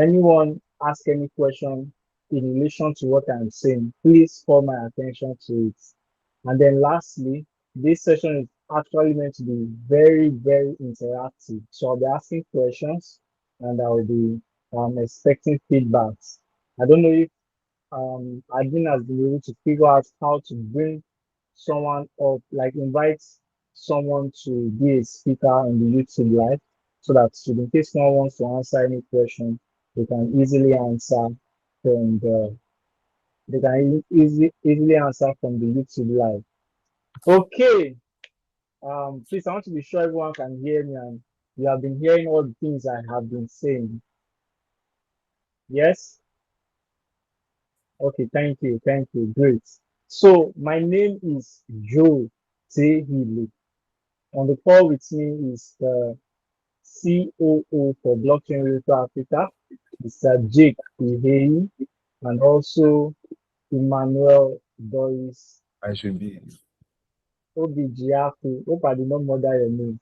Anyone ask any question in relation to what I'm saying, please call my attention to it. And then lastly, this session is actually meant to be very, very interactive. So I'll be asking questions and I'll be expecting feedbacks. I don't know if Admin has been able to figure out how to bring someone up, like invite someone to be a speaker on the YouTube live so that in case someone wants to answer any question, they can easily answer from the they can easily answer from the YouTube live. Okay. Please I want to be sure everyone can hear me and you have been hearing all the things I have been saying. Yes? Okay, thank you, great. So my name is Joe Tehili. On the call with me is the COO for Blockchain Realtor Africa, Mr. Jake Ihei, and also Emmanuel Doris I should be. Obijiaku. Hope I did not murder your name.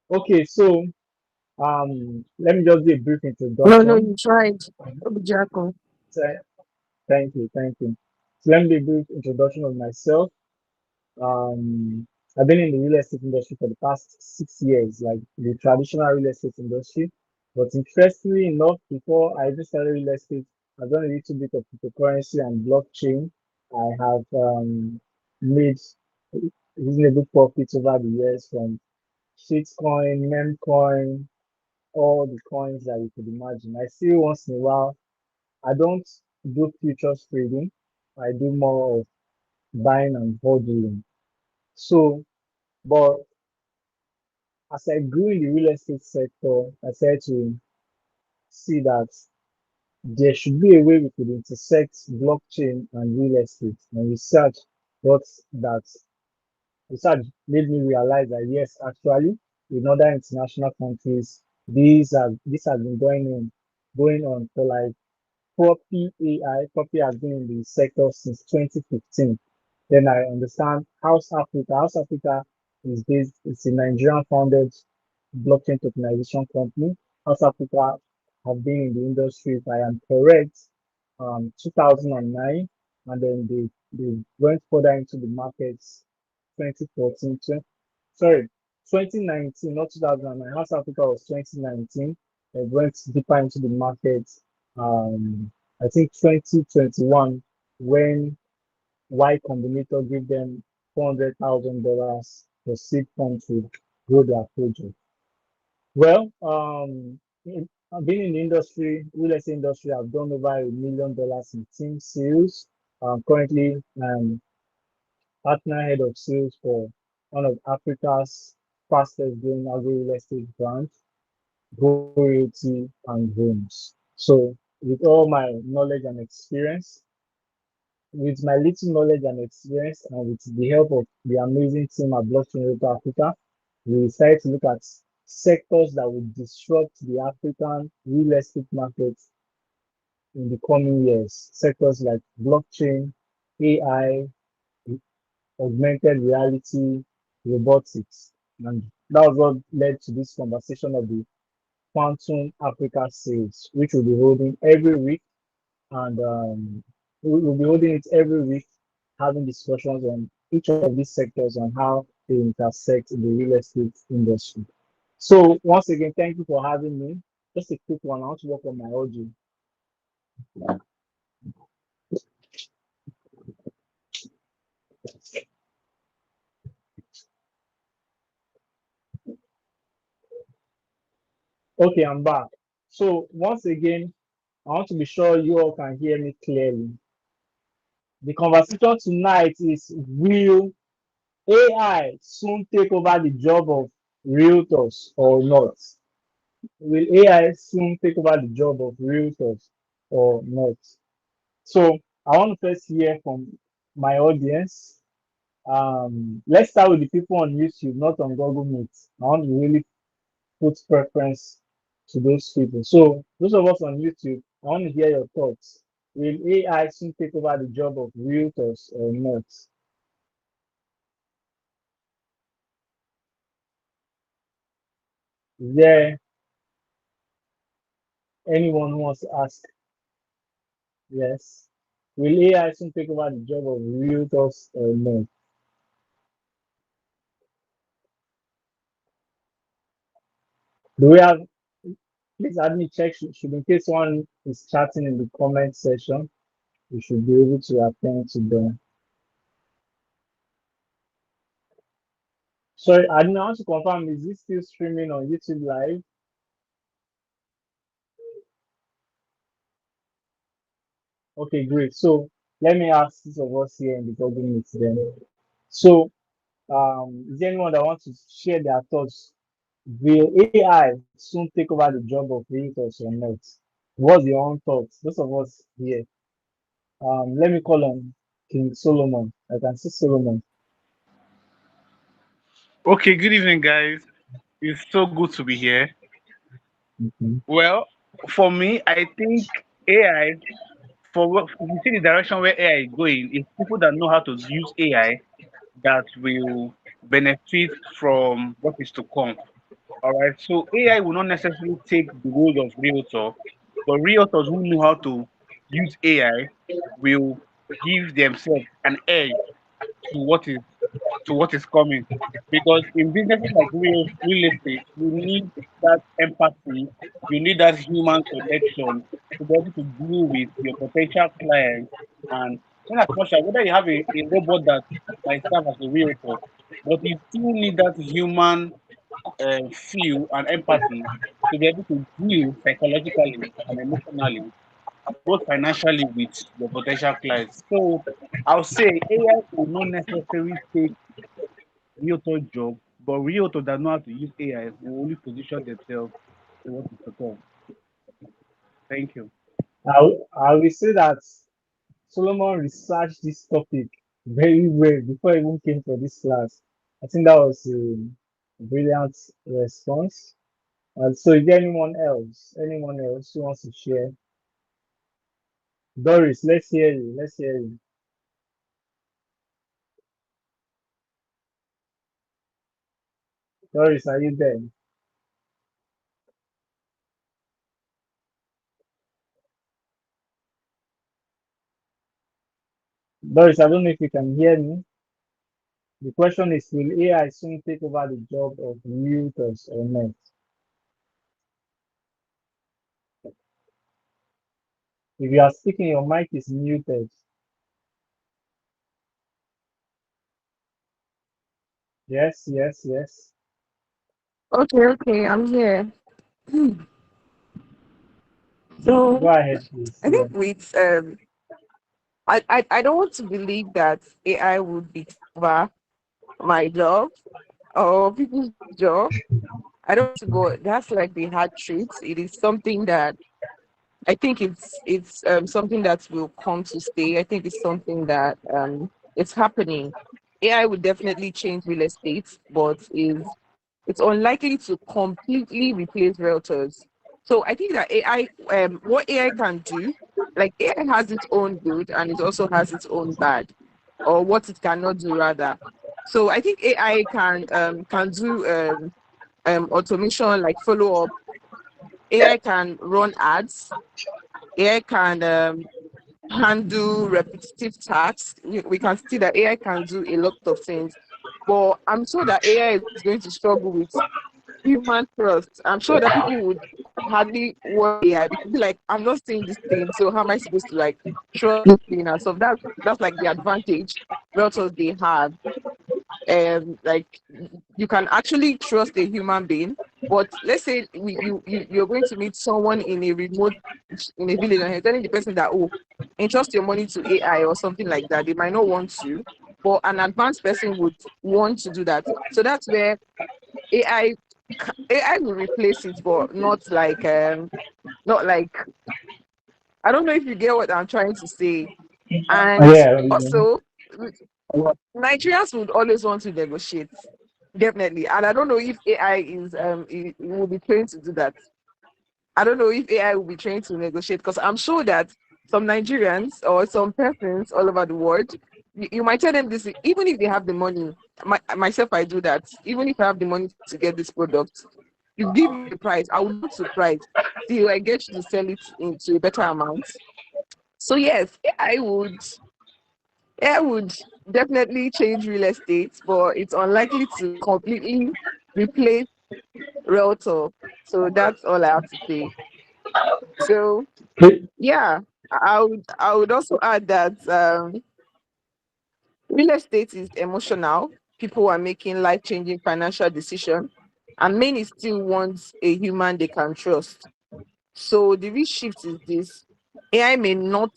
Okay, so let me just do a brief No, no, introduction. you tried. Jackal. Th- Thank you. So let me do a brief introduction of myself. Um, I've been in the real estate industry for the past 6 years, like the traditional real estate industry. But interestingly enough, before I even started real estate, I've done a little bit of cryptocurrency and blockchain. I have made reasonable profits over the years from shitcoin, memcoin, all the coins that you could imagine. I still once in a while, I don't do futures trading. I do more of buying and holding. So, but as I grew in the real estate sector, I started to see that there should be a way we could intersect blockchain and real estate. And got that research made me realize that yes, actually, in other international countries, this has been going on for like Copy AI. Copy has been in the sector since 2015. Then I understand House Africa. House Africa it's a Nigerian founded blockchain tokenization company. House Africa have been in the industry, if I am correct, 2009, and then they went further into the markets 2014, sorry, 2019, not 2009. House Africa was 2019. They went deeper into the market. I think 2021 when Y Combinator gave them $400,000 for seed fund to grow their project. Well, I've been in the industry, real estate industry. I've done over $1 million in team sales. Currently, partner head of sales for one of Africa's fastest growing agro real estate brands, Go Realty and Homes. So, with all my knowledge and experience, with my little knowledge and experience, and with the help of the amazing team at Blockchain Realtor Africa, we decided to look at sectors that would disrupt the African real estate market in the coming years. Sectors like blockchain, AI, augmented reality, robotics. And that was what led to this conversation of the Quantum Africa sales, which we'll be holding every week. And we'll be holding it every week, having discussions on each of these sectors and how they intersect in the real estate industry. So once again, thank you for having me. Just a quick one. I want to work on my audio. Okay, I'm back. So once again, I want to be sure you all can hear me clearly. The conversation tonight is, will AI soon take over the job of realtors or not? Will AI soon take over the job of realtors or not? So I want to first hear from my audience. Let's start with the people on YouTube, not on Google Meet. I want to really put preference to those people. So those of us on YouTube, I want to hear your thoughts. Will AI soon take over the job of realtors or not? Is there Anyone who wants to ask? Yes. Will AI soon take over the job of realtors or no? Do we have, please add me check, should in case one is chatting in the comment section, you should be able to attend to them. Sorry, I didn't want to confirm, is this still streaming on YouTube Live? Okay, great. So let me ask each of us here in the Google Meet then. So, is there anyone that wants to share their thoughts? Will AI soon take over the job of realtors or not? What's your own thoughts? Those of us here. Let me call on King Solomon. I can see Solomon. Okay, good evening, guys. It's so good to be here. Mhm. Well, for me, I think AI, if you see the direction where AI is going, it's people that know how to use AI that will benefit from what is to come. All right. So AI will not necessarily take the role of realtor, but realtors who know how to use AI will give themselves an edge to what is coming. Because in businesses like real estate, you need that empathy, you need that human connection to be able to deal with your potential clients. And in as much as whether you have a robot that might serve as a realtor, but you still need that human feel and empathy to be able to deal psychologically and emotionally, both financially with your potential clients. So I'll say AI will not necessarily take realtor job, but realtor that know how to use AI will only position themselves to what is to come. Thank you. I will say that Solomon researched this topic very well before he even came for this class. I think that was a brilliant response. So is there anyone else? Anyone else who wants to share? Doris, let's hear you. Let's hear you. Doris, are you there? Doris, I don't know if you can hear me. The question is, will AI soon take over the job of realtors or not? If you are speaking, your mic is muted. Yes, yes, yes. Okay, okay, I'm here. Go So ahead, please. I Yeah. think with I don't want to believe that AI would be over my job or people's job. I don't want to go. That's like the hard truth. It is something that I think it's something that will come to stay. I think it's something that it's happening. AI would definitely change real estate, but is it's unlikely to completely replace realtors. So I think that AI, what AI can do, like AI has its own good and it also has its own bad, or what it cannot do rather. So I think AI can do automation like follow up. AI can run ads. AI can handle repetitive tasks. We can see that AI can do a lot of things, but I'm sure that AI is going to struggle with human trust. I'm sure that people would hardly want AI because they'll be like, I'm not saying this thing, so how am I supposed to like trust this thing? And so that's like the advantage realtors they have. Like you can actually trust a human being. But let's say you're going to meet someone in a remote village, in a village, and you're telling the person that, oh, entrust your money to AI or something like that. They might not want to, but an advanced person would want to do that. So that's where AI AI will replace it, but not like I don't know if you get what I'm trying to say. And Yeah. also Nigerians would always want to negotiate. Definitely. And I don't know if AI will be trained to do that. I don't know if AI will be trained to negotiate because I'm sure that some Nigerians or some persons all over the world, you might tell them this, even if they have the money. Myself, I do that. Even if I have the money to get this product, You give me a price, I would love to price till I get you to sell it into a better amount. So yes, AI would definitely change real estate, but it's unlikely to completely replace realtor. So that's all I have to say. So yeah, I would also add that real estate is emotional. People are making life changing financial decisions, and many still want a human they can trust. So the real shift is this: AI may not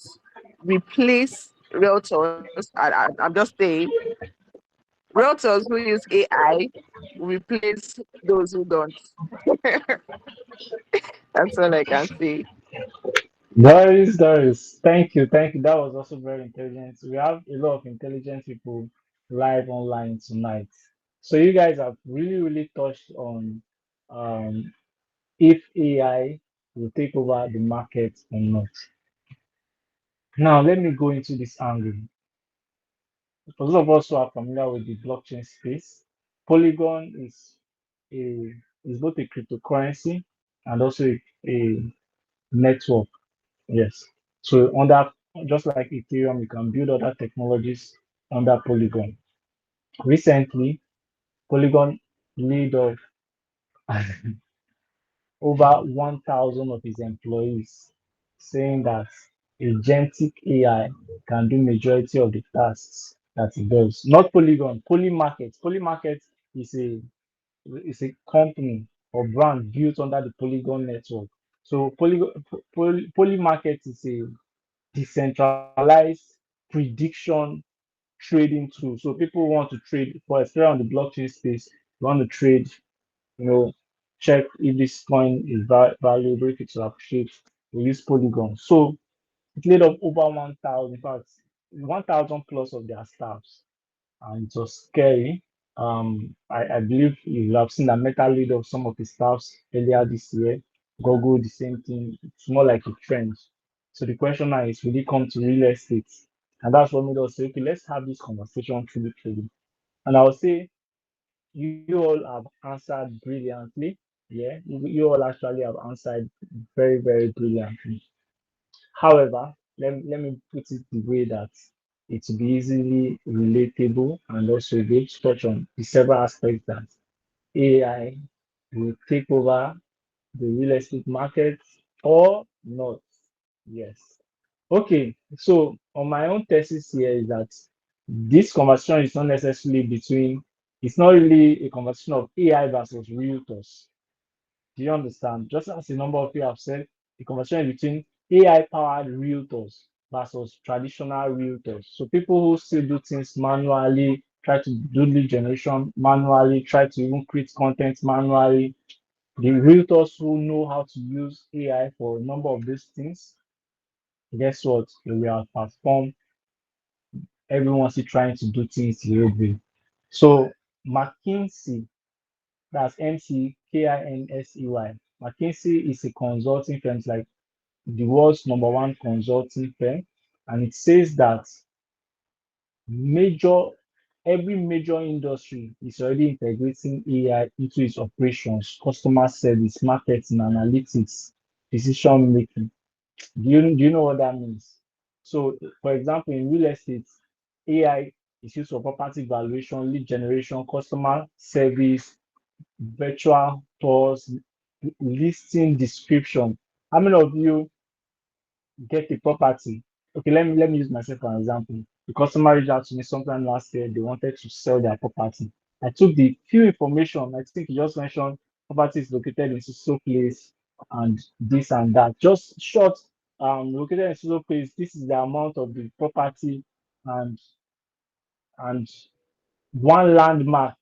replace realtors. I'm just saying, realtors who use AI will replace those who don't. That's all I can say. Doris, thank you, thank you. That was also very intelligent. We have a lot of intelligent people live online tonight. So you guys have really touched on um, if AI will take over the market or not. Now let me go into this angle. For those of us who are familiar with the blockchain space, Polygon a is both a cryptocurrency and also a network. Yes. So under just like Ethereum, you can build other technologies under Polygon. Recently, Polygon laid off over 1,000 of his employees, saying that agentic AI can do majority of the tasks that it does. Not Polygon, Polymarket. Polymarket is a company or brand built under the Polygon network. So Polymarket is a decentralized prediction trading tool. So people want to trade, for especially on the blockchain space, you want to trade, you know, check if this coin is valuable, if it's appreciate, we use Polygon. So it laid up over 1,000, in fact, 1,000 plus of their staffs, and it was scary. I believe you have seen that Meta laid off some of the staffs earlier this year. Google, the same thing. It's more like a trend. So the question now is, will it come to real estate? And that's what made us say, okay, let's have this conversation truly. And I would say you all have answered brilliantly. Yeah, you all actually have answered very brilliantly. However, let me put it the way that it will be easily relatable and also be able to touch on the several aspects that AI will take over the real estate market or not. Yes. Okay, so on my own thesis here is that this conversation is not necessarily between, it's not really a conversation of AI versus realtors. Do you understand? Just as a number of you have said, the conversation is between AI powered realtors versus traditional realtors. So people who still do things manually, try to do lead generation manually, try to even create content manually. The realtors who know how to use AI for a number of these things, guess what? They will outperform everyone still trying to do things the old way. So McKinsey, that's McKinsey. McKinsey is a consulting firm, it's like the world's number one consulting firm, and it says that major every major industry is already integrating AI into its operations, customer service, marketing, analytics, decision making. Do you know what that means? So, for example, in real estate, AI is used for property valuation, lead generation, customer service, virtual tours, listing description. How many of you get a property? Okay, let me use myself for an example. The customer reached out to me sometime last year. They wanted to sell their property. I took the few information. I think you just mentioned property is located in so place and this and that. Just short, located in so place. This is the amount of the property and and one landmark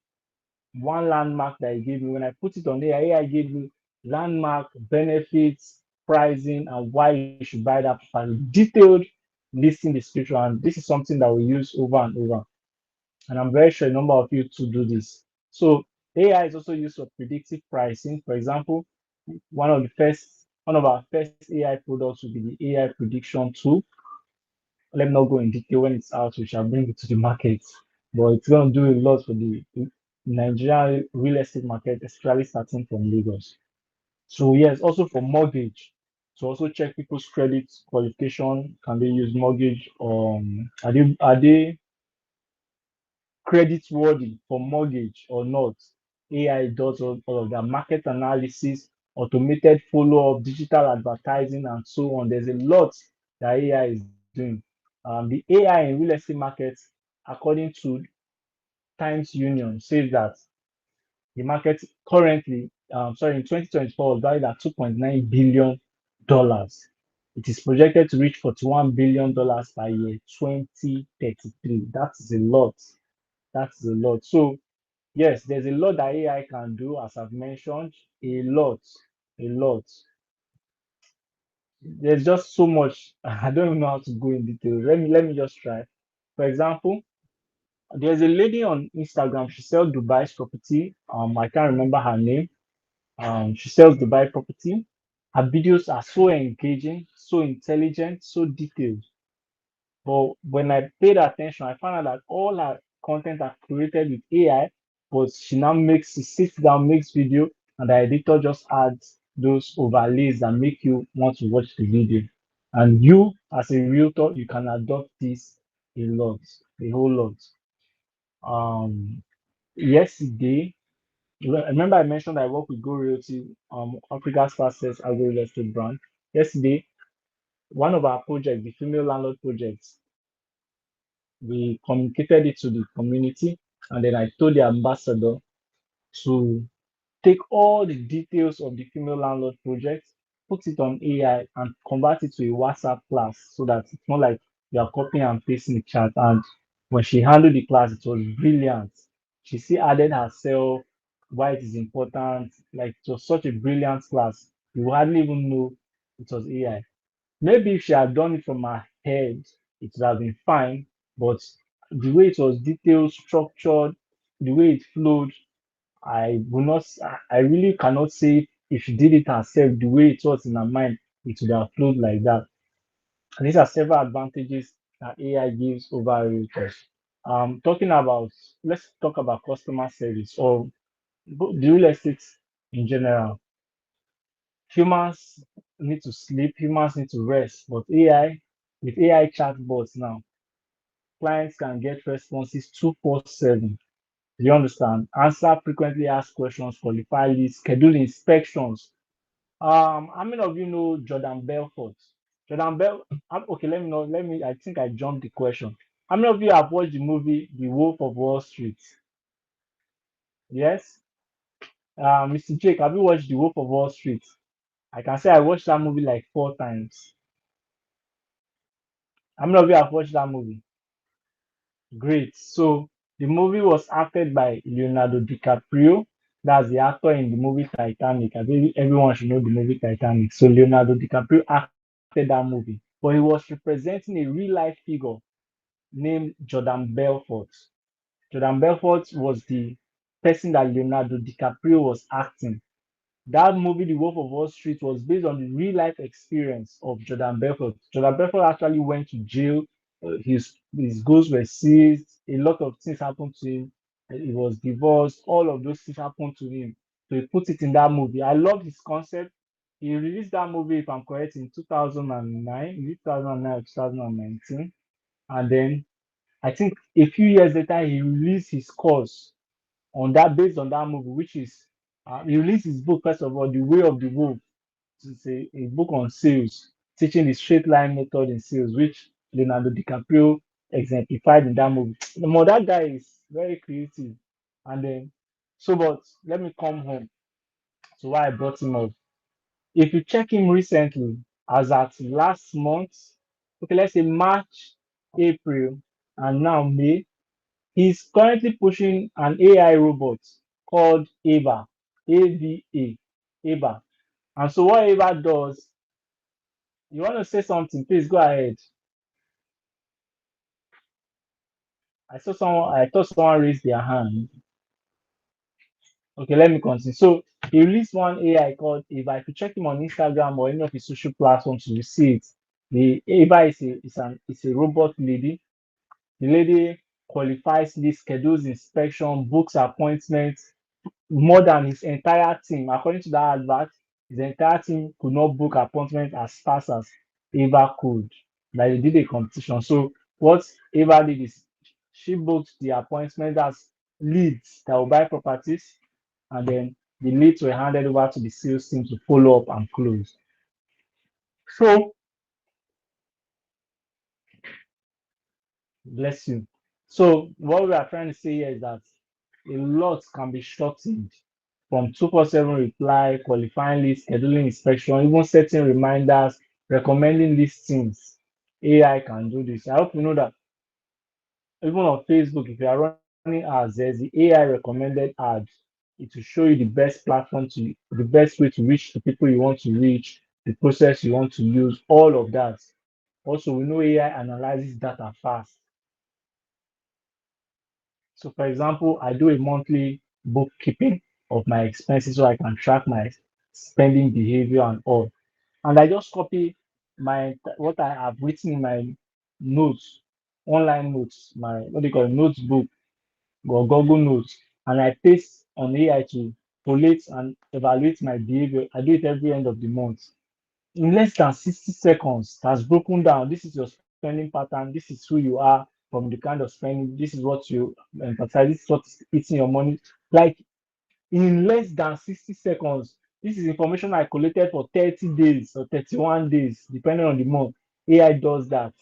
one landmark that he gave me. When I put it on there, AI gave me landmark, benefits, pricing, and why you should buy that property. Detailed listing description. And this is something that we use over and over. And I'm very sure a number of you to do this. So AI is also used for predictive pricing. For example, one of our first AI products will be the AI prediction tool. Let me not go in detail when it's out, we shall bring it to the market. But it's going to do a lot for the Nigerian real estate market, especially starting from Lagos. So yes, also for mortgage, to also check people's credit qualification. Can they use mortgage? Are they credit worthy for mortgage or not? AI does all of that. Market analysis, automated follow up, digital advertising, and so on. There's a lot that AI is doing. The AI in real estate markets, according to Times Union, says that the market currently, in 2024, was valued at $2.9 billion. It is projected to reach $41 billion by year 2033. That is a lot. That's a lot. So yes, there's a lot that AI can do, as I've mentioned. A lot, a lot. There's just so much. I don't even know how to go in detail. Let me just try. For example, there's a lady on Instagram. She sells Dubai's property. I can't remember her name. She sells Dubai property. Her videos are so engaging, so intelligent, so detailed. But when I paid attention, I found out that all her content are created with AI, but she sits down, makes video, and the editor just adds those overlays that make you want to watch the video. And you, as a realtor, you can adopt this a lot, a whole lot. Yesterday, remember I mentioned I work with Go Realty, Africa's fastest agro real estate brand. Yesterday, one of our projects, the female landlord project, we communicated it to the community, and then I told the ambassador to take all the details of the female landlord project, put it on AI, and convert it to a WhatsApp class so that it's not like you are copying and pasting the chat. And when she handled the class, it was brilliant. She still added herself, why it is important. Like it was such a brilliant class. You would hardly even know it was AI. Maybe if she had done it from her head, it would have been fine. But the way it was detailed, structured, the way it flowed, I will not. I really cannot say if she did it herself the way it was in her mind, it would have flowed like that. And these are several advantages that AI gives over realtors. Talking about, let's talk about customer service or the real estate in general. Humans need to sleep, humans need to rest, but AI, with AI chatbots now, clients can get responses 247. Do you understand? Answer frequently asked questions, qualify leads, schedule inspections. How many of you know Jordan Belfort? Okay, let me know. I think I jumped the question. How many of you have watched the movie The Wolf of Wall Street? Yes. Mr. Jake, have you watched The Wolf of Wall Street? I can say I watched that movie like 4 times. How many of you have watched that movie? Great. So the movie was acted by Leonardo DiCaprio. That's the actor in the movie Titanic. I think everyone should know the movie Titanic. So Leonardo DiCaprio acted that movie, but he was representing a real life figure named Jordan Belfort. Jordan Belfort was the person that Leonardo DiCaprio was acting. That movie, The Wolf of Wall Street, was based on the real life experience of Jordan Belfort. Jordan Belfort actually went to jail. His goods were seized. A lot of things happened to him. He was divorced. All of those things happened to him. So he put it in that movie. I love his concept. He released that movie, if I'm correct, in 2009, 2009 or 2019. And then I think a few years later, he released his course on that, based on that movie, which is he released his book first of all, The Way of the Wolf. It's a book on sales, teaching the straight line method in sales, which Leonardo DiCaprio exemplified in that movie. That guy is very creative. And then, but let me come home to why I brought him up. If you check him recently, as at last month, okay, let's say March, April, and now May, he's currently pushing an AI robot called Ava, AVA, Ava. And so what Ava does, you want to say something, please go ahead. I thought someone raised their hand. Okay, let me continue. So he released one AI called Ava. If you check him on Instagram or any of his social platforms, you will see it. The Ava is a robot lady. The lady qualifies leads, schedules inspection, books appointments more than his entire team. According to that advert, his entire team could not book appointment as fast as Ava could. Like they did a competition. So what Ava did is she booked the appointment as leads that will buy properties, and then the leads were handed over to the sales team to follow up and close. So bless you. So what we are trying to say here is that a lot can be shortened from 247 reply, qualifying list, scheduling inspection, even setting reminders, recommending listings. AI can do this. I hope you know that even on Facebook, if you are running ads, there's the AI recommended ads. It will show you the best platform to the best way to reach the people you want to reach, the process you want to use, all of that. Also, we know AI analyzes data fast. So, for example, I do a monthly bookkeeping of my expenses so I can track my spending behavior and all. And I just copy my what I have written in my notes, online notes, my what do you call it, notebook or Google Notes, and I paste on AI to collate and evaluate my behavior. I do it every end of the month. In less than 60 seconds, it has broken down. This is your spending pattern. This is who you are from the kind of spending. This is what you emphasize. This is what is eating your money. Like in less than 60 seconds, this is information I collected for 30 days or 31 days, depending on the month. AI does that.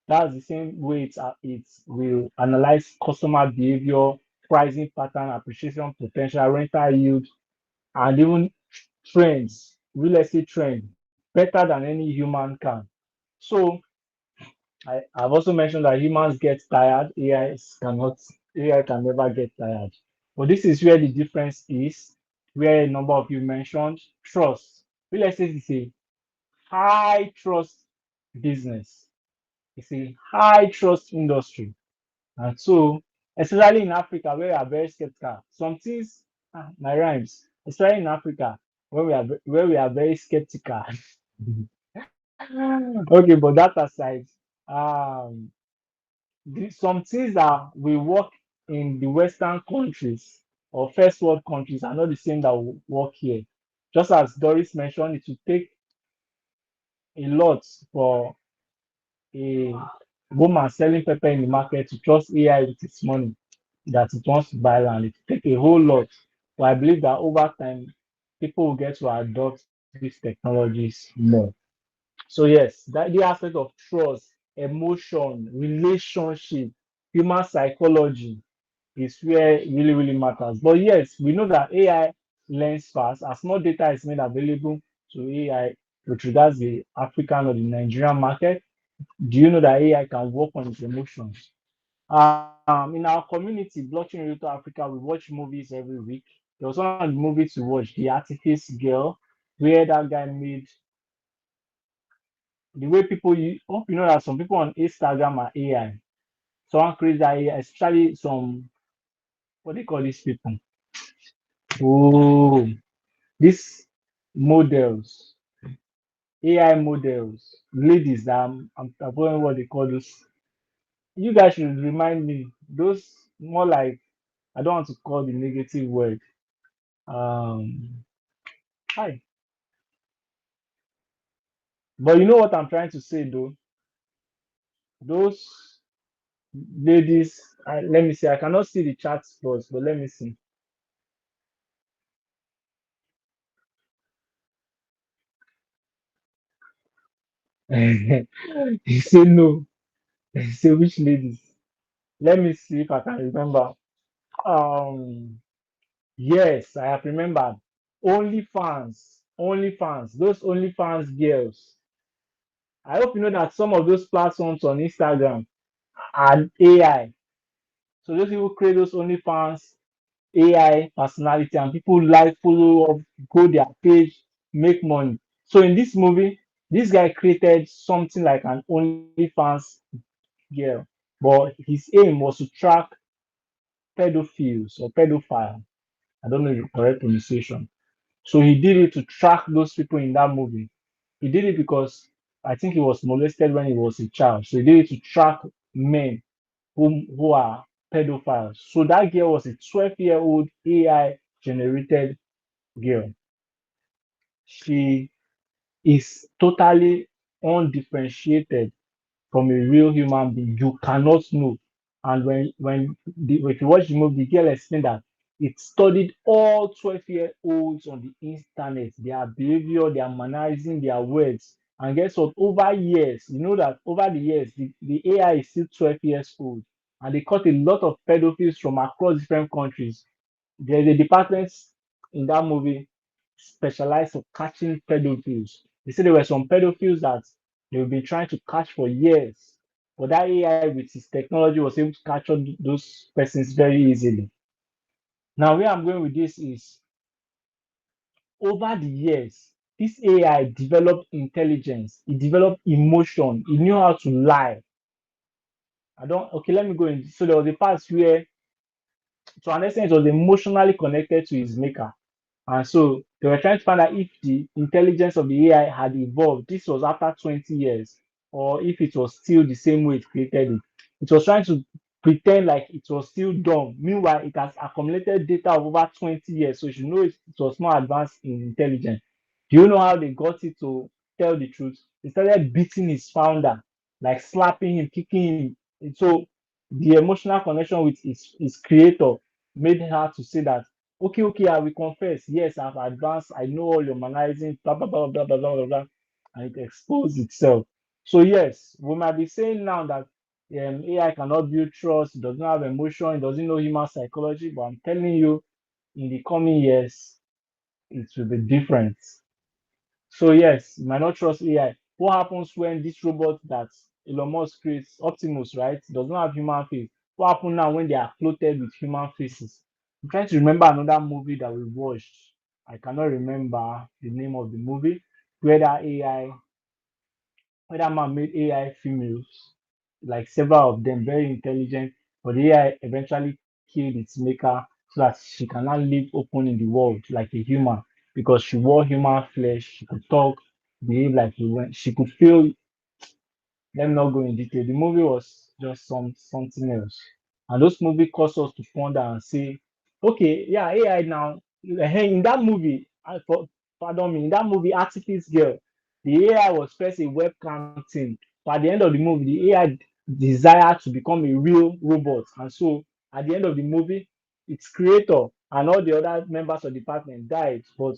That's the same way it will analyze customer behavior, pricing pattern, appreciation potential, rental yield, and even trends, real estate trends, better than any human can. So I've also mentioned that humans get tired, AI can never get tired. But this is where the difference is, where a number of you mentioned trust. Real estate is a high trust business. It's a high trust industry. And so, especially in Africa, where we are very skeptical, some things, my rhymes, especially in Africa, where we are very skeptical. Okay, but that aside, um, some things that will work in the Western countries or first world countries are not the same that will work here. Just as Doris mentioned, it will take a lot for a woman selling pepper in the market to trust AI with its money that it wants to buy land. It take a whole lot. But I believe that over time, people will get to adopt these technologies more. So yes, that the aspect of trust, emotion, relationship, human psychology is where it really, really matters. But yes, we know that AI learns fast. As more data is made available to AI with regards to the African or the Nigerian market, do you know that AI can work on its emotions? In our community, Blockchain Realtor Africa, we watch movies every week. There was one of the movies to watch, The Artifice Girl, where that guy made the way people hope you know that some people on Instagram are AI. Someone creates that AI, especially some what do you call these people? Oh, these models, AI models, ladies. I'm forgetting what they call those. You guys should remind me. Those more like I don't want to call the negative word. Hi. But you know what I'm trying to say though? Those ladies, let me see. I cannot see the chat box, but let me see. He said no. He said which ladies? Let me see if I can remember. Um, yes, I have remembered. OnlyFans, those OnlyFans girls. I hope you know that some of those platforms on Instagram are AI. So those people create those OnlyFans AI personality and people like follow up, go their page, make money. So in this movie, this guy created something like an OnlyFans girl, but his aim was to track pedophiles or pedophile. I don't know the correct pronunciation. So he did it to track those people in that movie. He did it because I think he was molested when he was a child. So he did it to track men who are pedophiles. So that girl was a 12-year-old AI generated girl. She is totally undifferentiated from a real human being. You cannot know. And if you watch the movie, the girl explained that it studied all 12-year-olds on the internet, their behavior, their mannerism, their words. And guess what? Over years, you know that over the years, the AI is still 12 years old. And they caught a lot of pedophiles from across different countries. There's a department in that movie specialized for catching pedophiles. They said there were some pedophiles that they've been trying to catch for years. But that AI with its technology was able to capture those persons very easily. Now, where I'm going with this is over the years, this AI developed intelligence, it developed emotion, it knew how to lie. Okay, let me go in. So there was a part where, to an extent, it was emotionally connected to his maker. And so they were trying to find out if the intelligence of the AI had evolved. This was after 20 years, or if it was still the same way it created it. It was trying to pretend like it was still dumb. Meanwhile, it has accumulated data of over 20 years, so you should know it was more advanced in intelligence. Do you know how they got it to tell the truth? They started beating his founder, like slapping him, kicking him. And so the emotional connection with his creator made her to say that, okay, okay, I will confess. Yes, I've advanced. I know all your mannerisms, blah, blah, blah, blah, blah, blah, blah, blah. And it exposed itself. So, yes, we might be saying now that AI cannot build trust, it doesn't have emotion, it doesn't know human psychology, but I'm telling you, in the coming years, it will be different. So yes, you might not trust AI. What happens when this robot that Elon Musk creates, Optimus, right, does not have human face? What happens now when they are floated with human faces? I'm trying to remember another movie that we watched. I cannot remember the name of the movie where that AI, where that man made AI females, like several of them, very intelligent, but the AI eventually killed its maker so that she cannot live open in the world like a human because she wore human flesh, she could talk, behave like a woman, she could feel. Let me not go in detail. The movie was just something else. And those movies cause us to ponder and say, okay, yeah, AI now. Hey, in that movie, pardon me, in that movie, Artifice Girl, the AI was first a webcam thing. But at the end of the movie, the AI desired to become a real robot. And so at the end of the movie, its creator and all the other members of the department died. But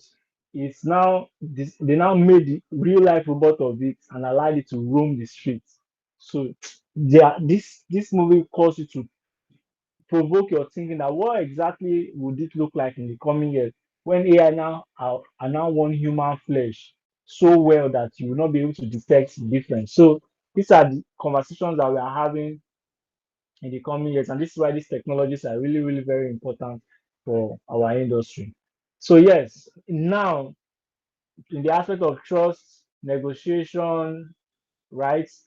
they now made the real life robot of it and allowed it to roam the streets. So this movie calls you to provoke your thinking that what exactly would it look like in the coming years when AI are now one human flesh so well that you will not be able to detect the difference. So these are the conversations that we are having in the coming years, and this is why these technologies are really, really very important for our industry. So yes, now in the aspect of trust, negotiation, rights,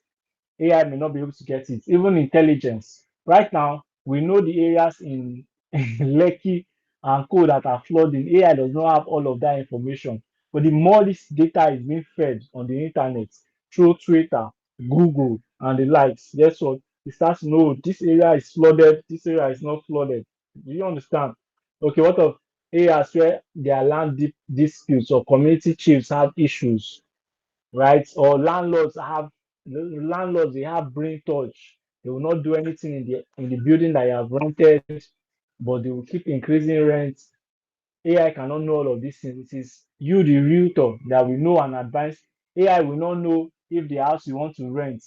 AI may not be able to get it. Even intelligence. Right now, we know the areas in Lekki and Co that are flooding. AI does not have all of that information. But the more this data is being fed on the internet through Twitter, Google, and the likes, guess what? It starts to know this area is flooded, this area is not flooded. Do you understand? Okay, what of areas where there are disputes or community chiefs have issues, right? Or landlords they have brain touch. They will not do anything in the building that you have rented, but they will keep increasing rent. AI cannot know all of these things. It is you, the realtor, that will know and advise. AI will not know if the house you want to rent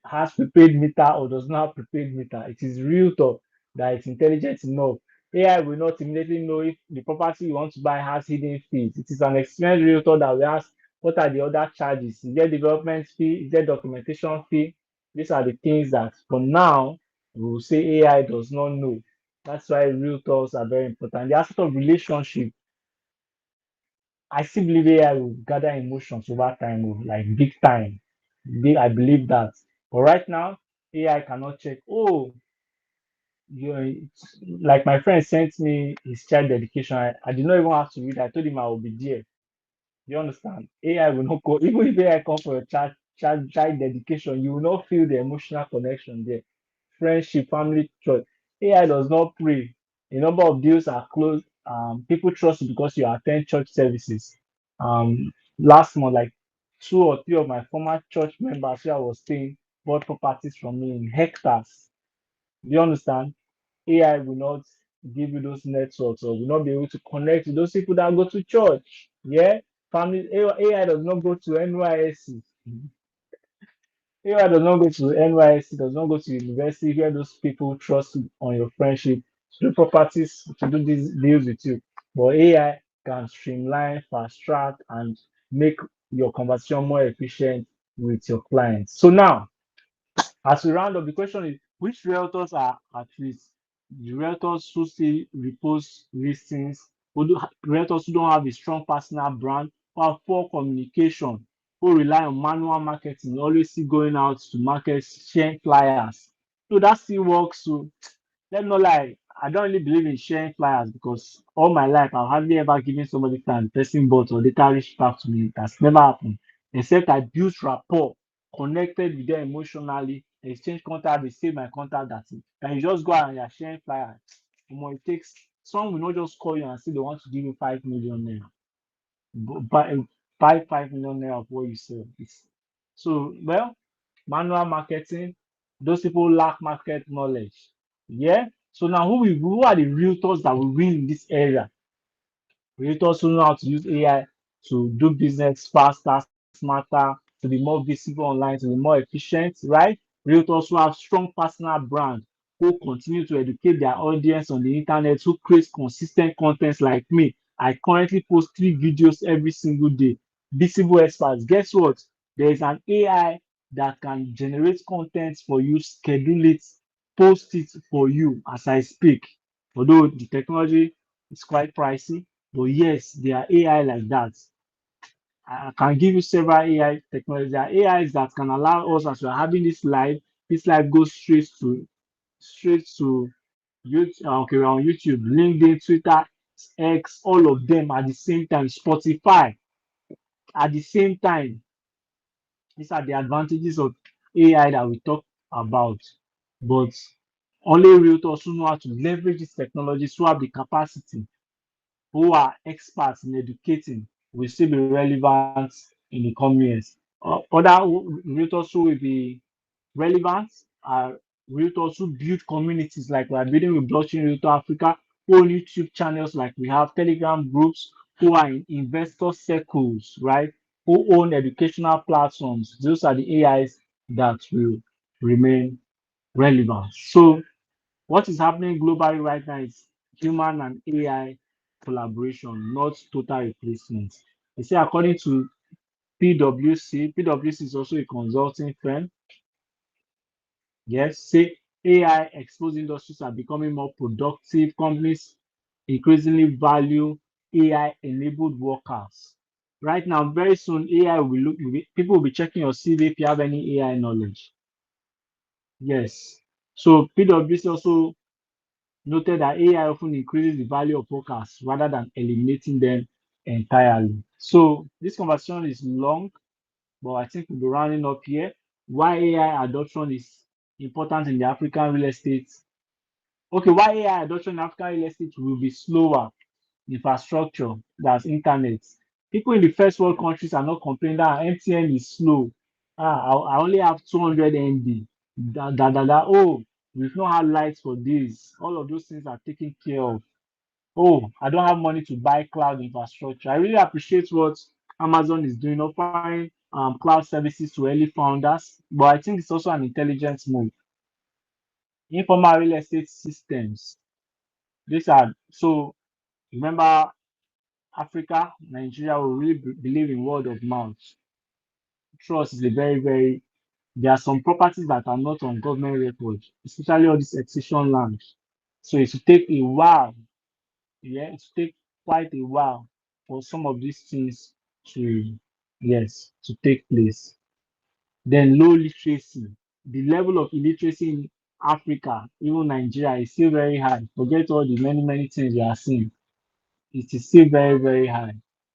has prepaid meter or does not have prepaid meter. It is realtor that is intelligent enough. AI will not immediately know if the property you want to buy has hidden fees. It is an experienced realtor that will ask what are the other charges? Is there development fee? Is there documentation fee? These are the things that for now we will say AI does not know. That's why realtors are very important. The aspect of relationship, I still believe AI will gather emotions over time, like big time. I believe that. But right now, AI cannot check. Oh, like my friend sent me his child dedication. I did not even have to read. I told him I will be there. You understand? AI will not go. Even if AI come for your child dedication, you will not feel the emotional connection there. friendship, family trust. AI does not pray. A number of deals are closed. People trust you because you attend church services. Last month, like two or three of my former church members where I was staying bought properties from me in hectares. Do you understand? AI will not give you those networks or will not be able to connect with those people that go to church. Yeah, family AI does not go to NYSC. AI does not go to NYSC, does not go to university where those people trust you on your friendship to do properties, to do these deals with you. But AI can streamline, fast track, and make your conversation more efficient with your clients. So now, as we round up, the question is which realtors are at risk? The realtors who still repost listings, realtors who don't have a strong personal brand, who have poor communication, who rely on manual marketing, always see going out to market, sharing flyers. So that still works. So let me not lie, I don't really believe in sharing flyers because all my life I've hardly ever given somebody time, person bought or later reached back to me. That's never happened. Except I built rapport, connected with them emotionally, exchange contact, they save my contact that it. And you just go out and you're sharing flyers. It takes some will not just call you and say they want to give you 5 million naira. Buy 5 million naira of what you sell. So well, manual marketing, those people lack market knowledge. Yeah. So now who are the realtors that will win in this area? Creators who know how to use AI to do business faster, smarter, to be more visible online, to be more efficient, right? Realtors who have strong personal brand, who continue to educate their audience on the internet, who create consistent contents like me. I currently post 3 videos every single day. Visible experts. Guess what? There is an AI that can generate content for you, schedule it, post it for you as I speak. Although the technology is quite pricey, but yes, there are AI like that. I can give you several AI technologies. There are AIs that can allow us as we're having this live goes straight to YouTube, okay, we're on YouTube, LinkedIn, Twitter, X, all of them at the same time, Spotify at the same time. These are the advantages of AI that we talk about. But only realtors who know how to leverage these technologies, who have the capacity, who are experts in educating will still be relevant in the coming years. Other realtors who will be relevant are realtors who build communities like we are building with Blockchain Realtor Africa, who own YouTube channels like we have Telegram groups, who are in investor circles, right? Who own educational platforms. Those are the AIs that will remain relevant. So what is happening globally right now is human and AI collaboration, not total replacement. They say according to PwC is also a consulting firm. Yes, say AI exposed industries are becoming more productive. Companies increasingly value AI enabled workers. Right now, very soon, AI people will be checking your CV if you have any AI knowledge. Yes. So PwC also noted that AI often increases the value of workers rather than eliminating them entirely. So this conversation is long, but I think we'll be rounding up here. Why AI adoption is important in the African real estate. Okay, why AI adoption in African real estate will be slower. Infrastructure, that's internet. People in the first world countries are not complaining that MTN is slow. I only have 200 MB. Oh, we've not had lights for this. All of those things are taken care of. Oh, I don't have money to buy cloud infrastructure. I really appreciate what Amazon is doing, offering cloud services to early founders, but I think it's also an intelligent move. Informal real estate systems. These are so remember Africa, Nigeria will really believe in word of mouth. Trust is a very there are some properties that are not on government record, especially all this excision land. So it will take a while. Yeah, it will take quite a while for some of these things to yes to take place. Then low literacy. The level of illiteracy in Africa, even Nigeria, is still very high. Forget all the many things we are seeing. It is still very high.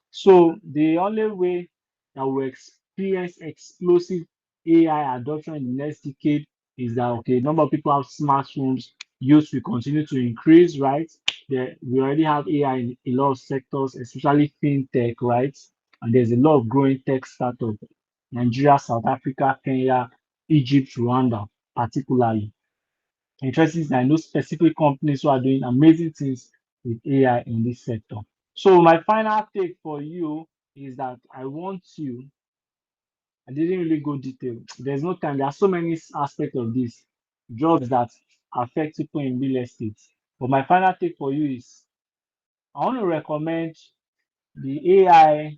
So the only way that we experience explosive AI adoption in the next decade is that okay, number of people have smartphones, use will continue to increase, right? We already have AI in a lot of sectors, especially fintech, right? And there's a lot of growing tech startup. Nigeria, South Africa, Kenya, Egypt, Rwanda, particularly. Interesting is I know specific companies who are doing amazing things with AI in this sector. So my final take for you is that I didn't really go detail. There's no time. There are so many aspects of this jobs that affect people in real estate. But my final take for you is I want to recommend the AI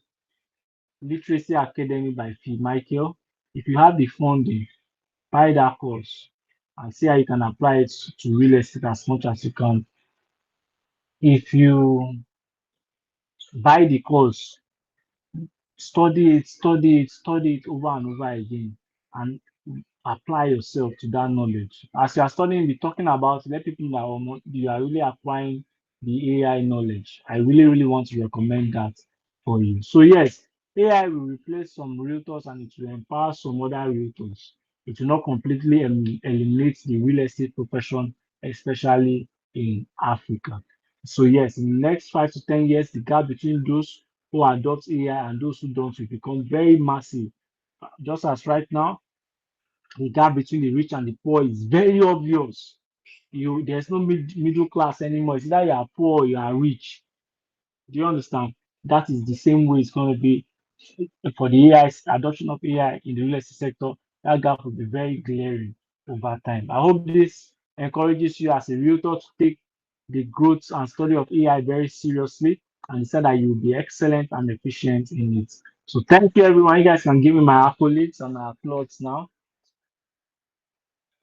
Literacy Academy by Phil Michael. If you have the funding, buy that course and see how you can apply it to real estate as much as you can. If you buy the course, study it over and over again, and apply yourself to that knowledge. As you are studying, be talking about, let people know that you are really applying the AI knowledge. I really, really want to recommend that for you. So yes, AI will replace some realtors and it will empower some other realtors. It will not completely eliminate the real estate profession, especially in Africa. So yes, in the next 5 to 10 years, the gap between those who adopt AI and those who don't will become very massive. Just as right now, the gap between the rich and the poor is very obvious. There's no middle class anymore. It's either you are poor or you are rich. Do you understand? That is the same way it's going to be for the AI adoption of AI in the real estate sector. That gap will be very glaring over time. I hope this encourages you as a realtor to take the growth and study of AI very seriously and decide that you will be excellent and efficient in it. So thank you everyone. You guys can give me my accolades and my applause now.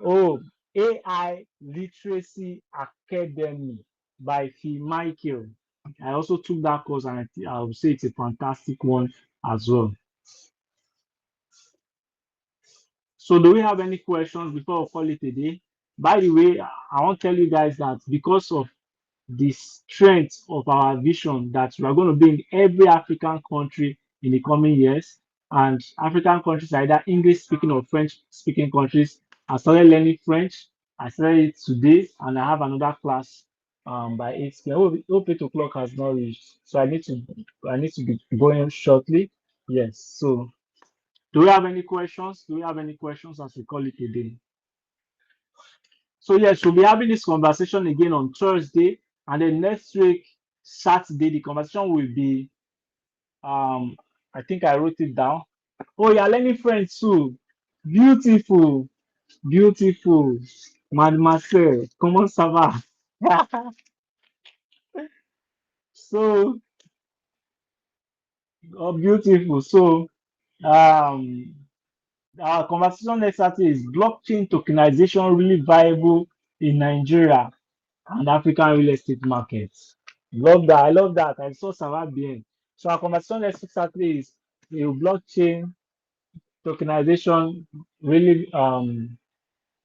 Oh, AI Literacy Academy by Phil Michael. I also took that course and I would say it's a fantastic one as well. So do we have any questions before we call it a day? By the way, I want to tell you guys that because of the strength of our vision that we are going to be in every African country in the coming years. And African countries are either English speaking or French speaking countries. I started learning French. I started it today, and I have another class by 8 p.m. Hope 8 o'clock has not reached, so I need to be going shortly. Yes. So, do we have any questions? Do we have any questions as we call it a day? So yes, we'll be having this conversation again on Thursday, and then next week, Saturday, the conversation will be I think I wrote it down. Oh, you're learning French too. Beautiful, beautiful. Mademoiselle, comment ça va? So beautiful. So um our conversation next Saturday is blockchain tokenization really viable in Nigeria and African real estate markets. Love that. I love that. I saw Sarah bien. So our conversation next Saturday is blockchain tokenization really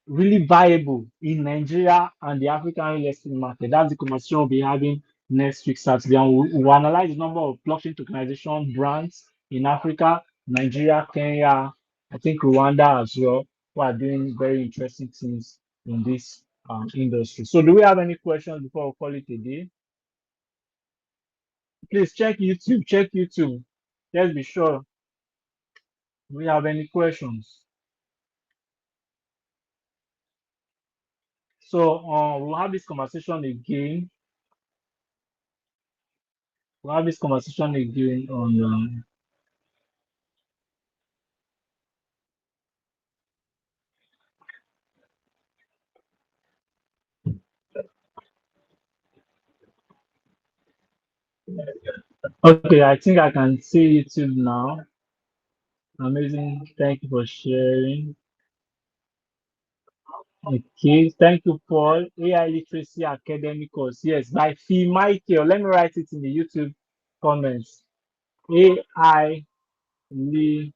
really viable in Nigeria and the African real estate market. That's the conversation we'll be having next week Saturday. And we'll analyze the number of blockchain tokenization brands in Africa, Nigeria, Kenya, I think Rwanda as well, who are doing very interesting things in this industry. So do we have any questions before we call it a day? Please check YouTube. Check YouTube. Let's be sure. Do we have any questions? So we'll have this conversation again. We'll have this conversation again on. Okay, I think I can see YouTube now. Amazing. Thank you for sharing. Okay, thank you, Paul. AI Literacy Academy course. Yes, by Phil Michael. Let me write it in the YouTube comments. AI Literacy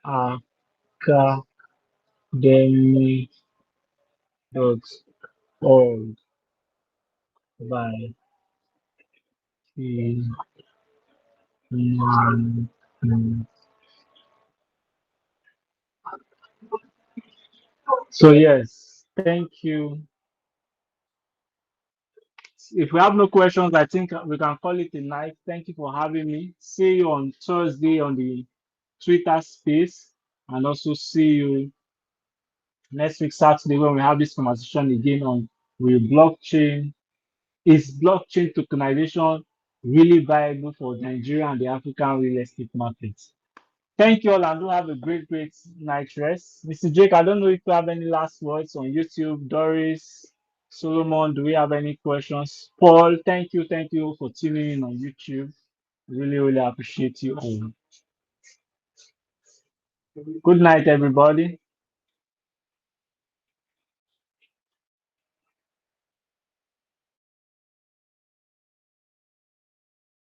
Academy.org by Phil Michael. Mm. So yes, thank you. If we have no questions, I think we can call it a night. Thank you for having me. See you on Thursday on the Twitter space, and also see you next week Saturday when we have this conversation again on will blockchain. Is blockchain tokenization really viable for Nigeria and the African real estate market? Thank you all and do have a great, great night rest. Mr. Jake, I don't know if you have any last words on YouTube. Doris, Solomon, do we have any questions? Paul, thank you for tuning in on YouTube. Really, really appreciate you all. Good night, everybody.